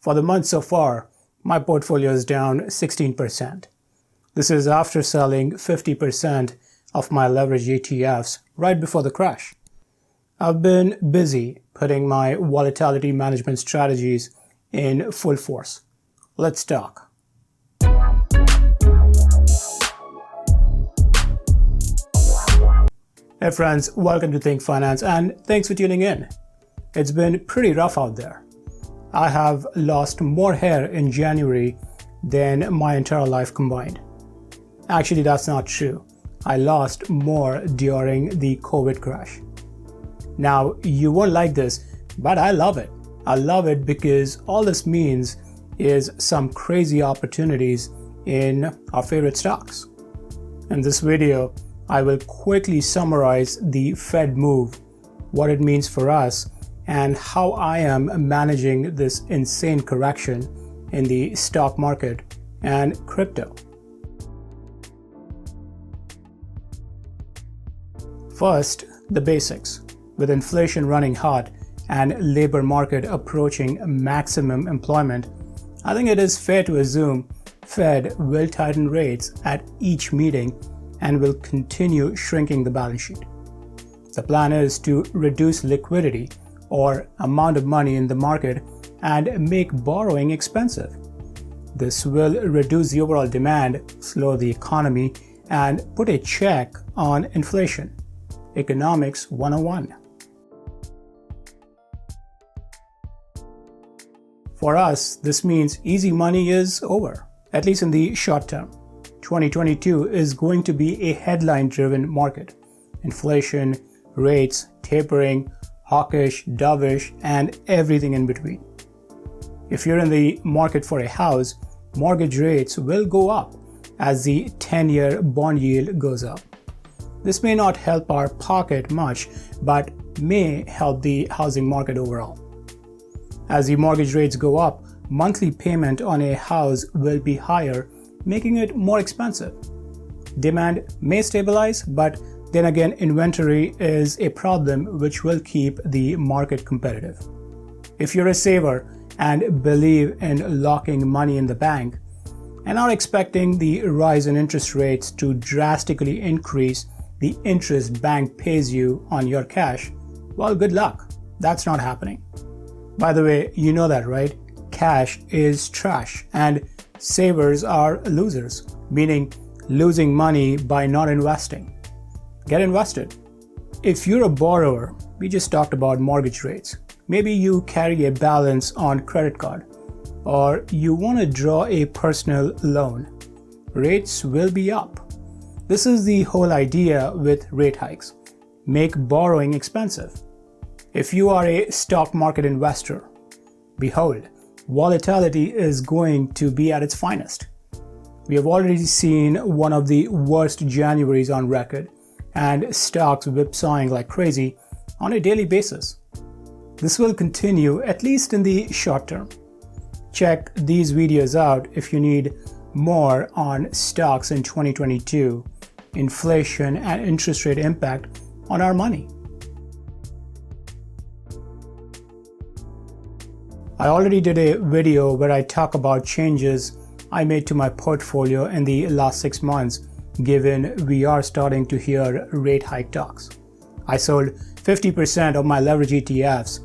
For the month so far, my portfolio is down 16%. This is after selling 50% of my leveraged ETFs right before the crash. I've been busy putting my volatility management strategies in full force. Let's talk. Hey friends, welcome to Think Finance and thanks for tuning in. It's been pretty rough out there. I have lost more hair in January than my entire life combined. Actually, that's not true. I lost more during the COVID crash. Now, you won't like this, but I love it. I love it because all this means is some crazy opportunities in our favorite stocks. In this video, I will quickly summarize the Fed move, what it means for us, and how I am managing this insane correction in the stock market and crypto. First, the basics. With inflation running hot and labor market approaching maximum employment, I think it is fair to assume Fed will tighten rates at each meeting and will continue shrinking the balance sheet. The plan is to reduce liquidity or amount of money in the market and make borrowing expensive. This will reduce the overall demand, slow the economy, and put a check on inflation. Economics 101. For us, this means easy money is over, at least in the short term. 2022 is going to be a headline-driven market. Inflation, rates, tapering, hawkish, dovish, and everything in between. If you're in the market for a house, mortgage rates will go up as the 10-year bond yield goes up. This may not help our pocket much, but may help the housing market overall. As the mortgage rates go up, monthly payment on a house will be higher, making it more expensive. Demand may stabilize, but then again, inventory is a problem which will keep the market competitive. If you're a saver and believe in locking money in the bank and are expecting the rise in interest rates to drastically increase the interest bank pays you on your cash, well, good luck. That's not happening. By the way, you know that, right? Cash is trash and savers are losers, meaning losing money by not investing. Get invested. If you're a borrower, we just talked about mortgage rates. Maybe you carry a balance on credit card or you want to draw a personal loan. Rates will be up. This is the whole idea with rate hikes. Make borrowing expensive. If you are a stock market investor, behold, volatility is going to be at its finest. We have already seen one of the worst Januaries on record and stocks whipsawing like crazy on a daily basis. This will continue at least in the short term. Check these videos out if you need more on stocks in 2022, inflation and interest rate impact on our money. I already did a video where I talk about changes I made to my portfolio in the last 6 months, given we are starting to hear rate hike talks. I sold 50% of my leverage ETFs,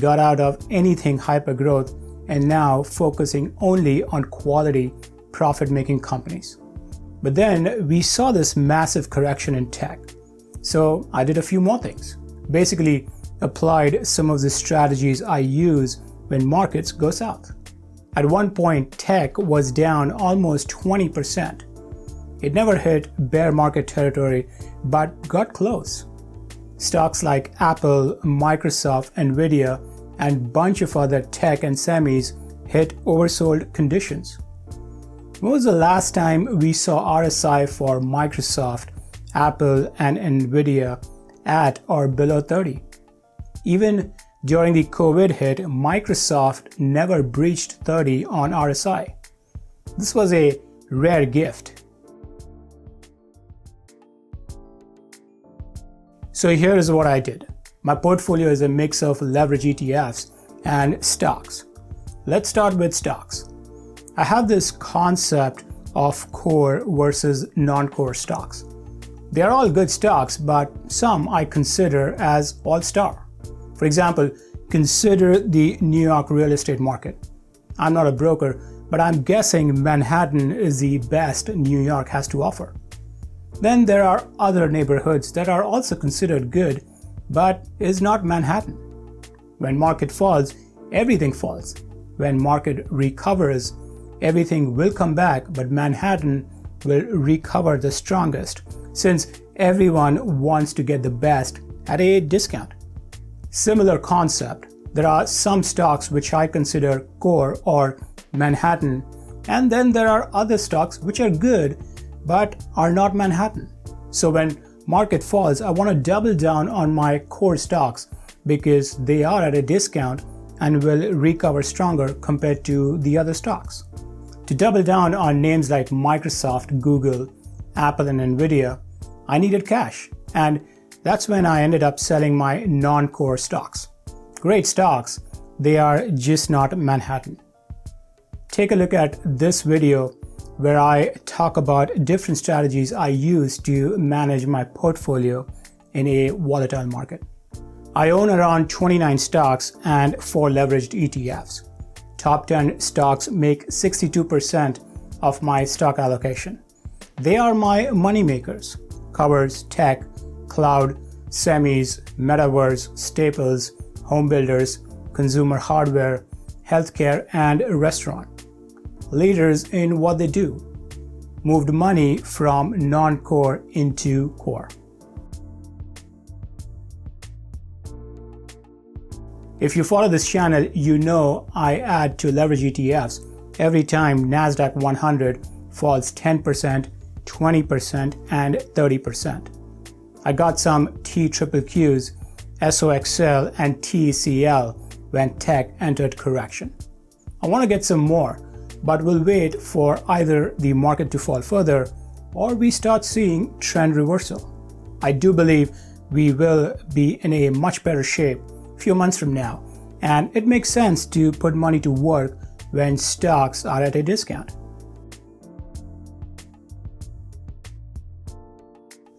got out of anything hyper growth, and now focusing only on quality profit-making companies. But then we saw this massive correction in tech. So I did a few more things. Basically, applied some of the strategies I use when markets go south. At one point, tech was down almost 20%. It never hit bear market territory, but got close. Stocks like Apple, Microsoft, Nvidia, and bunch of other tech and semis hit oversold conditions. When was the last time we saw RSI for Microsoft, Apple, and Nvidia at or below 30? Even during the COVID hit, Microsoft never breached 30 on RSI. This was a rare gift. So here is what I did. My portfolio is a mix of leverage ETFs and stocks. Let's start with stocks. I have this concept of core versus non-core stocks. They are all good stocks, but some I consider as all-star. For example, consider the New York real estate market. I'm not a broker, but I'm guessing Manhattan is the best New York has to offer. Then there are other neighborhoods that are also considered good, but is not Manhattan. When market falls, everything falls. When market recovers, everything will come back, but Manhattan will recover the strongest, since everyone wants to get the best at a discount. Similar concept, there are some stocks which I consider core or Manhattan, and then there are other stocks which are good but are not Manhattan. So when market falls, I want to double down on my core stocks because they are at a discount and will recover stronger compared to the other stocks. To double down on names like Microsoft, Google, Apple, and Nvidia, I needed cash, and that's when I ended up selling my non-core stocks. Great stocks, they are just not Manhattan. Take a look at this video where I talk about different strategies I use to manage my portfolio in a volatile market. I own around 29 stocks and 4 leveraged ETFs. Top 10 stocks make 62% of my stock allocation. They are my money makers: covers, tech, cloud, semis, metaverse, staples, home builders, consumer hardware, healthcare, and restaurant. Leaders in what they do. Moved money from non-core into core. If you follow this channel, you know I add to leverage ETFs every time NASDAQ 100 falls 10%, 20%, and 30%. I got some TQQQs, SOXL, and TCL when tech entered correction. I want to get some more, but we'll wait for either the market to fall further or we start seeing trend reversal. I do believe we will be in a much better shape a few months from now, and it makes sense to put money to work when stocks are at a discount.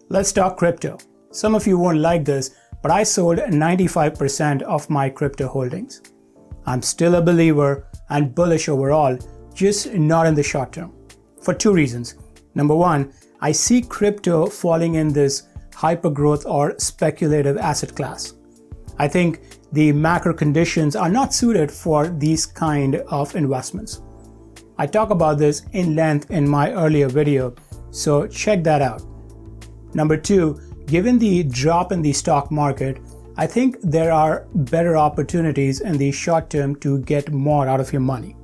Let's talk crypto. Some of you won't like this, but I sold 95% of my crypto holdings. I'm still a believer and bullish overall, just not in the short term, for 2 reasons. Number one, I see crypto falling in this hypergrowth or speculative asset class. I think the macro conditions are not suited for these kind of investments. I talk about this in length in my earlier video, so check that out. Number 2, given the drop in the stock market, I think there are better opportunities in the short term to get more out of your money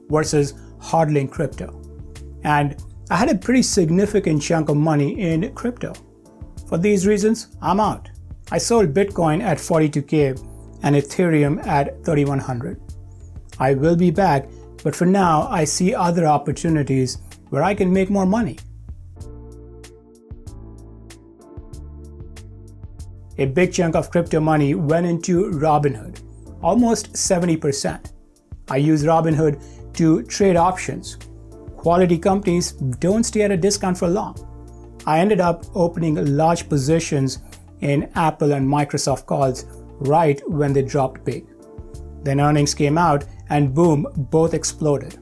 versus hodling crypto. And I had a pretty significant chunk of money in crypto. For these reasons, I'm out. I sold Bitcoin at 42K and Ethereum at 3100. I will be back, but for now I see other opportunities where I can make more money. A big chunk of crypto money went into Robinhood, almost 70%. I use Robinhood to trade options. Quality companies don't stay at a discount for long. I ended up opening large positions in Apple and Microsoft calls right when they dropped big. Then earnings came out and boom, both exploded.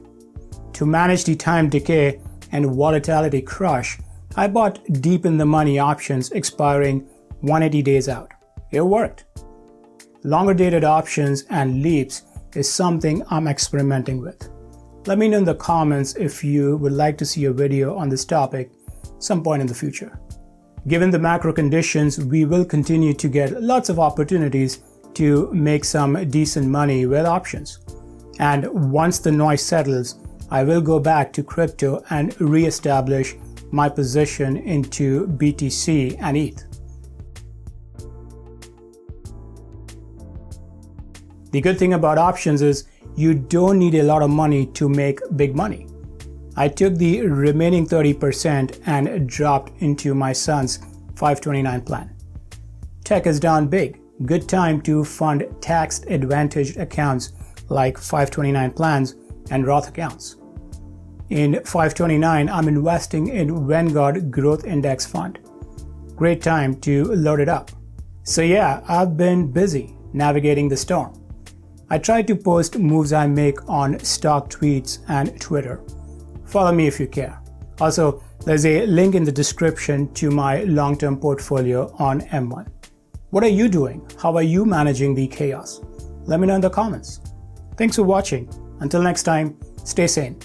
To manage the time decay and volatility crush, I bought deep in the money options expiring 180 days out. It worked. Longer dated options and leaps is something I'm experimenting with. Let me know in the comments if you would like to see a video on this topic some point in the future. Given the macro conditions, we will continue to get lots of opportunities to make some decent money with options. And once the noise settles, I will go back to crypto and re-establish my position into BTC and ETH. The good thing about options is you don't need a lot of money to make big money. I took the remaining 30% and dropped into my son's 529 plan. Tech is down big. Good time to fund tax-advantaged accounts like 529 plans and Roth accounts. In 529, I'm investing in Vanguard Growth Index Fund. Great time to load it up. So yeah, I've been busy navigating the storm. I try to post moves I make on stock tweets and Twitter. Follow me if you care. Also, there's a link in the description to my long-term portfolio on M1. What are you doing? How are you managing the chaos? Let me know in the comments. Thanks for watching. Until next time, stay sane.